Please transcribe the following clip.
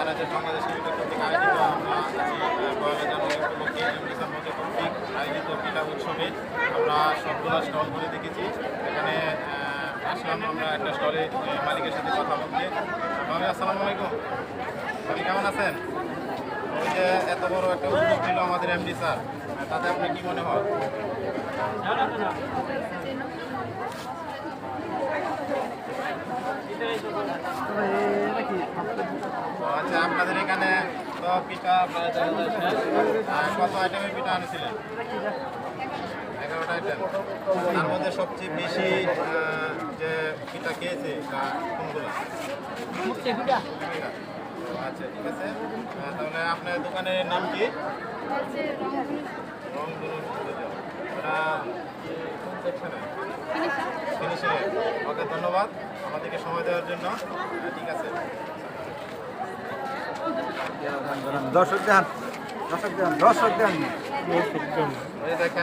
রাজ্যের বাংলাদেশ ক্রিকেট কর্তৃক আয়োজিত আমরা পয়লা জানুয়ারি উপলক্ষে এমডিসার মধ্যে কর্তৃক আয়োজিত ক্রীড়া উৎসবে আমরা সবগুলো স্টল করে দেখেছি। এখানে আসলাম আমরা একটা স্টলে মালিকের সাথে কথা বলতে। ভাবি আসসালামু আলাইকুম, আপনি কেমন আছেন? ওই যে এত বড় একটা উদ্যোগ ছিল আমাদের এমডি স্যার, তাতে আপনার কি মনে হয়? আচ্ছা, আপনাদের এখানে তো পিঠা কত আইটেমের পিঠা আনেছিলেন? 11টা আইটেম। তার মধ্যে সবচেয়ে বেশি যে পিঠা খেয়েছে কোনগুলো? আচ্ছা, ঠিক আছে। তাহলে আপনার দোকানের নাম কি? ওটা কোন সেকশনে? ফিনিশিংয়ে। ওকে, ধন্যবাদ আমাদেরকে সময় দেওয়ার জন্য। ঠিক আছে। দর্শক দেন, দর্শক দেন, দর্শক দেন। দেখেন